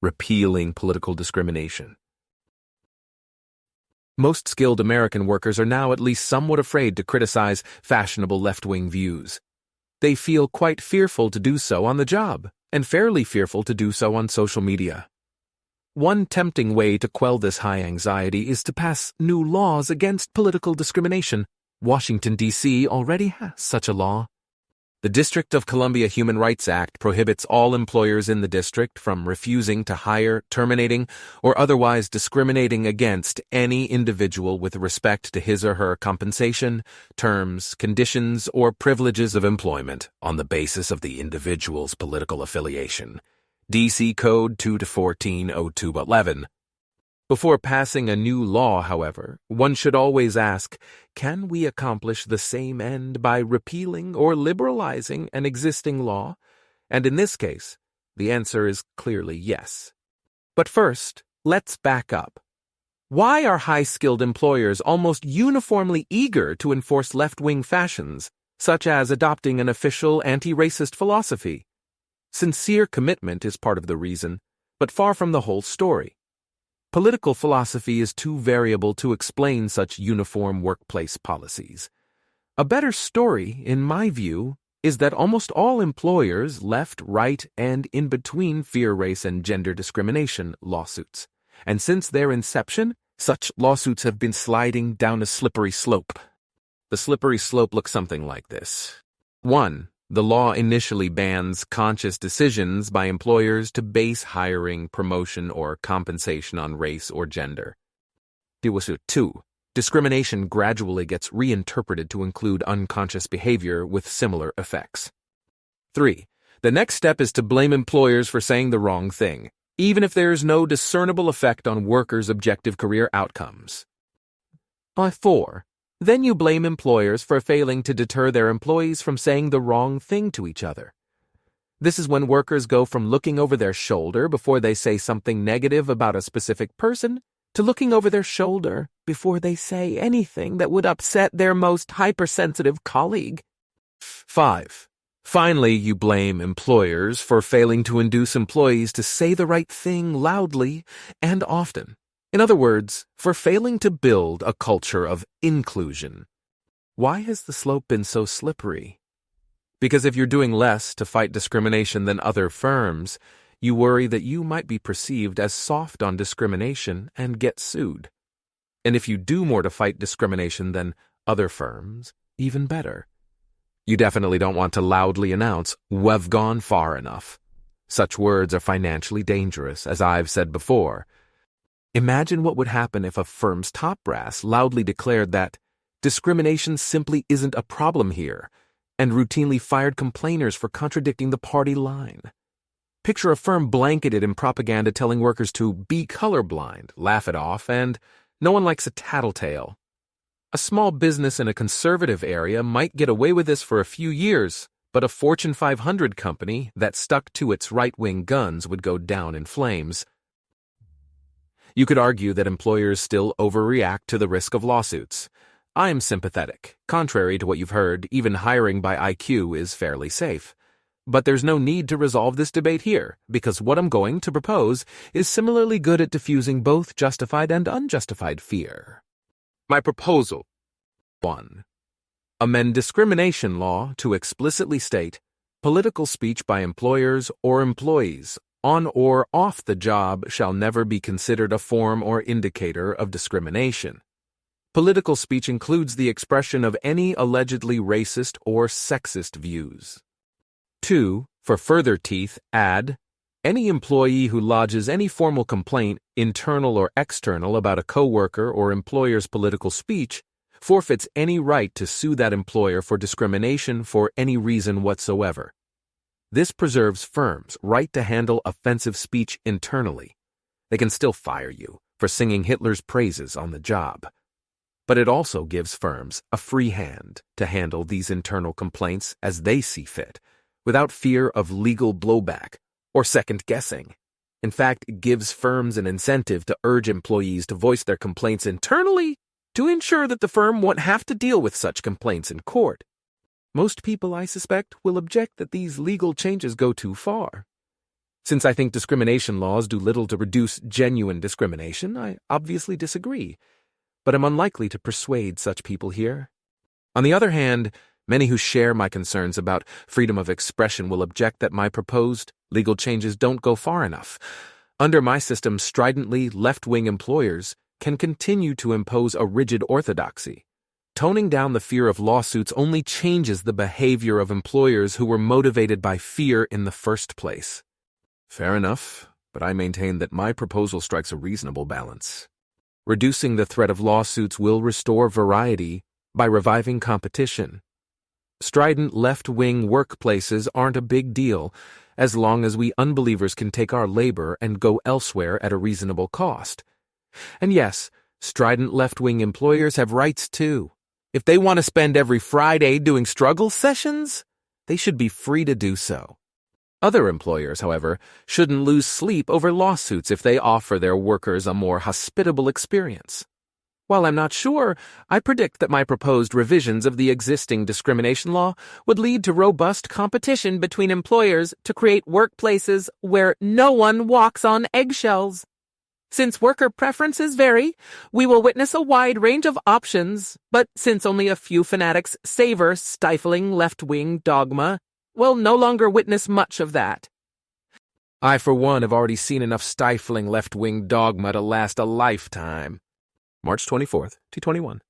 Repealing political discrimination. Most skilled American workers are now at least somewhat afraid to criticize fashionable left-wing views. They feel quite fearful to do so on the job, and fairly fearful to do so on social media. One tempting way to quell this high anxiety is to pass new laws against political discrimination. Washington, D.C. already has such a law. The District of Columbia Human Rights Act prohibits all employers in the district from refusing to hire, terminating, or otherwise discriminating against any individual with respect to his or her compensation, terms, conditions, or privileges of employment on the basis of the individual's political affiliation. D.C. Code 2-140211. Before passing a new law, however, one should always ask, can we accomplish the same end by repealing or liberalizing an existing law? And in this case, the answer is clearly yes. But first, let's back up. Why are high-skilled employers almost uniformly eager to enforce left-wing fashions, such as adopting an official anti-racist philosophy? Sincere commitment is part of the reason, but far from the whole story. Political philosophy is too variable to explain such uniform workplace policies. A better story, in my view, is that almost all employers, left, right, and in between, fear race and gender discrimination lawsuits. And since their inception, such lawsuits have been sliding down a slippery slope. The slippery slope looks something like this. 1. The law initially bans conscious decisions by employers to base hiring, promotion, or compensation on race or gender. 2. Discrimination gradually gets reinterpreted to include unconscious behavior with similar effects. 3. The next step is to blame employers for saying the wrong thing, even if there is no discernible effect on workers' objective career outcomes. 4. Then you blame employers for failing to deter their employees from saying the wrong thing to each other. This is when workers go from looking over their shoulder before they say something negative about a specific person to looking over their shoulder before they say anything that would upset their most hypersensitive colleague. 5. Finally, you blame employers for failing to induce employees to say the right thing loudly and often. In other words, for failing to build a culture of inclusion. Why has the slope been so slippery? Because if you're doing less to fight discrimination than other firms, you worry that you might be perceived as soft on discrimination and get sued. And if you do more to fight discrimination than other firms, even better. You definitely don't want to loudly announce, "We've gone far enough." Such words are financially dangerous, as I've said before. Imagine what would happen if a firm's top brass loudly declared that discrimination simply isn't a problem here, and routinely fired complainers for contradicting the party line. Picture a firm blanketed in propaganda telling workers to be colorblind, laugh it off, and no one likes a tattletale. A small business in a conservative area might get away with this for a few years, but a Fortune 500 company that stuck to its right-wing guns would go down in flames. You could argue that employers still overreact to the risk of lawsuits. I am sympathetic. Contrary to what you've heard, even hiring by IQ is fairly safe. But there's no need to resolve this debate here, because what I'm going to propose is similarly good at diffusing both justified and unjustified fear. My proposal: 1. Amend discrimination law to explicitly state political speech by employers or employees on or off the job shall never be considered a form or indicator of discrimination. Political speech includes the expression of any allegedly racist or sexist views. 2. For further teeth, add, any employee who lodges any formal complaint, internal or external, about a coworker or employer's political speech forfeits any right to sue that employer for discrimination for any reason whatsoever. This preserves firms' right to handle offensive speech internally. They can still fire you for singing Hitler's praises on the job. But it also gives firms a free hand to handle these internal complaints as they see fit, without fear of legal blowback or second-guessing. In fact, it gives firms an incentive to urge employees to voice their complaints internally to ensure that the firm won't have to deal with such complaints in court. Most people, I suspect, will object that these legal changes go too far. Since I think discrimination laws do little to reduce genuine discrimination, I obviously disagree, but am unlikely to persuade such people here. On the other hand, many who share my concerns about freedom of expression will object that my proposed legal changes don't go far enough. Under my system, stridently left-wing employers can continue to impose a rigid orthodoxy. Toning down the fear of lawsuits only changes the behavior of employers who were motivated by fear in the first place. Fair enough, but I maintain that my proposal strikes a reasonable balance. Reducing the threat of lawsuits will restore variety by reviving competition. Strident left-wing workplaces aren't a big deal as long as we unbelievers can take our labor and go elsewhere at a reasonable cost. And yes, strident left-wing employers have rights too. If they want to spend every Friday doing struggle sessions, they should be free to do so. Other employers, however, shouldn't lose sleep over lawsuits if they offer their workers a more hospitable experience. While I'm not sure, I predict that my proposed revisions of the existing discrimination law would lead to robust competition between employers to create workplaces where no one walks on eggshells. Since worker preferences vary, we will witness a wide range of options, but since only a few fanatics savor stifling left-wing dogma, we'll no longer witness much of that. I, for one, have already seen enough stifling left-wing dogma to last a lifetime. March 24th, 2021.